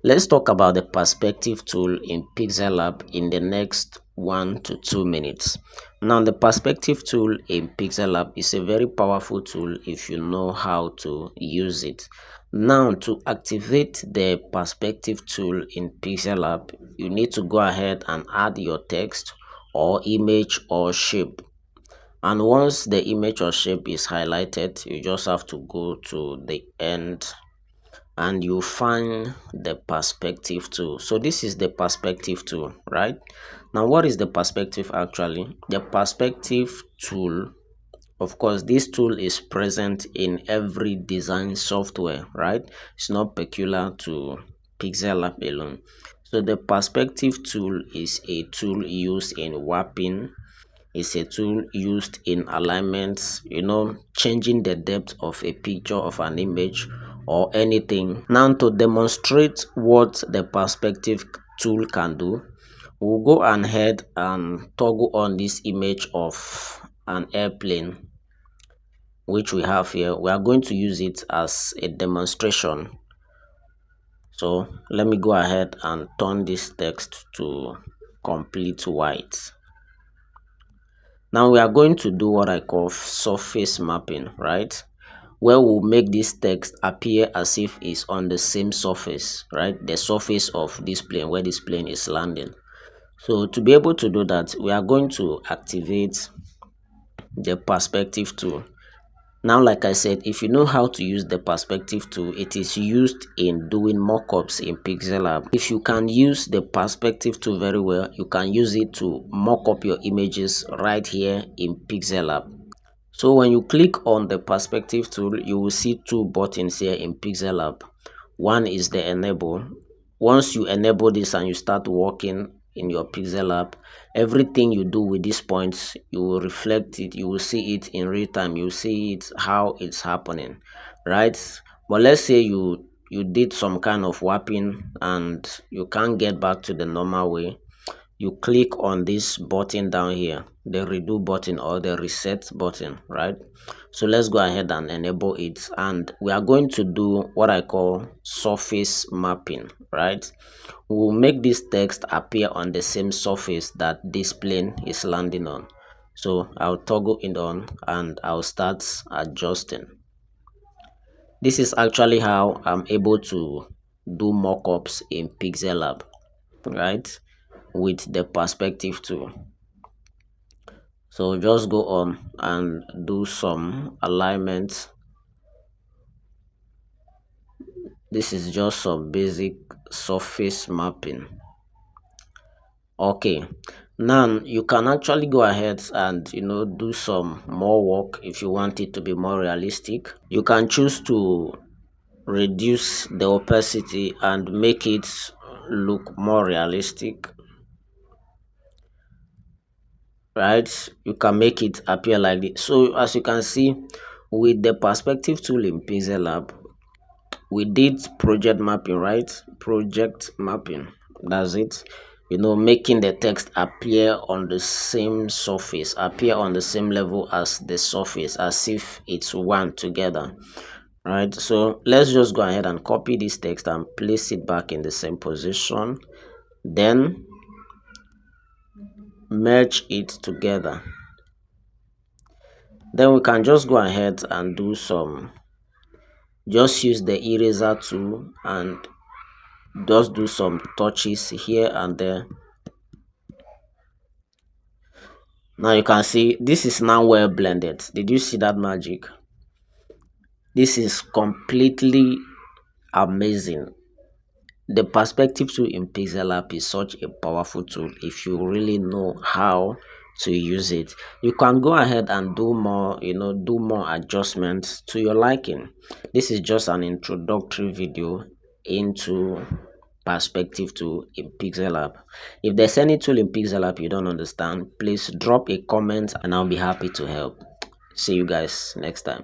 Let's talk about the perspective tool in Pixellab in the next 1 to 2 minutes. Now, the perspective tool in Pixellab is a very powerful tool if you know how to use it. Now, to activate the perspective tool in Pixellab, you need to go ahead and add your text or image or shape. And once the image or shape is highlighted, you just have to go to the end and you find the perspective tool. So this is the perspective tool, right? Now, what is the perspective actually? The perspective tool, of course, this tool is present in every design software, right? It's not peculiar to Pixellab alone. So the perspective tool is a tool used in warping. It's a tool used in alignments, changing the depth of a picture of an image or anything. Now, to demonstrate what the perspective tool can do, we'll go ahead and toggle on this image of an airplane which we have here. We are going to use it as a demonstration. So let me go ahead and turn this text to complete white. Now we are going to do what I call surface mapping, right? Where we'll make this text appear as if it's on the same surface, right? The surface of this plane, where this plane is landing. So to be able to do that, we are going to activate the perspective tool. Now, like I said, if you know how to use the perspective tool, it is used in doing mockups in Pixellab. If you can use the perspective tool very well, you can use it to mock up your images right here in Pixellab. So when you click on the perspective tool, you will see two buttons here in Pixellab. One is the enable. Once you enable this and you start working in your Pixellab, everything you do with these points, you will reflect it, you will see it in real time, you see it how it's happening, right? But let's say you did some kind of warping and you can't get back to the normal way. You click on this button down here, the redo button or the reset button, right? So let's go ahead and enable it, and we are going to do what I call surface mapping, right? We'll make this text appear on the same surface that this plane is landing on. So I'll toggle it on and I'll start adjusting. This is actually how I'm able to do mockups in Pixellab, right, with the perspective tool. So just go on and do some alignment. This is just some basic surface mapping. Okay, now you can actually go ahead and do some more work. If you want it to be more realistic, you can choose to reduce the opacity and make it look more realistic, right? You can make it appear like this. So as you can see, with the perspective tool in Pixellab, we did project mapping, right? Project mapping, that's it. Making the text appear on the same surface, appear on the same level as the surface, as if it's one together, right? So let's just go ahead and copy this text and place it back in the same position, then merge it together. Then we can just go ahead and do some, just use the eraser tool and just do some touches here and there. Now you can see this is now well blended. Did you see that magic? This is completely amazing. The perspective tool in Pixellab is such a powerful tool if you really know how to use it. You can go ahead and do more, do more adjustments to your liking. This is just an introductory video into perspective tool in Pixellab. If there's any tool in Pixellab you don't understand, please drop a comment and I'll be happy to help. See you guys next time.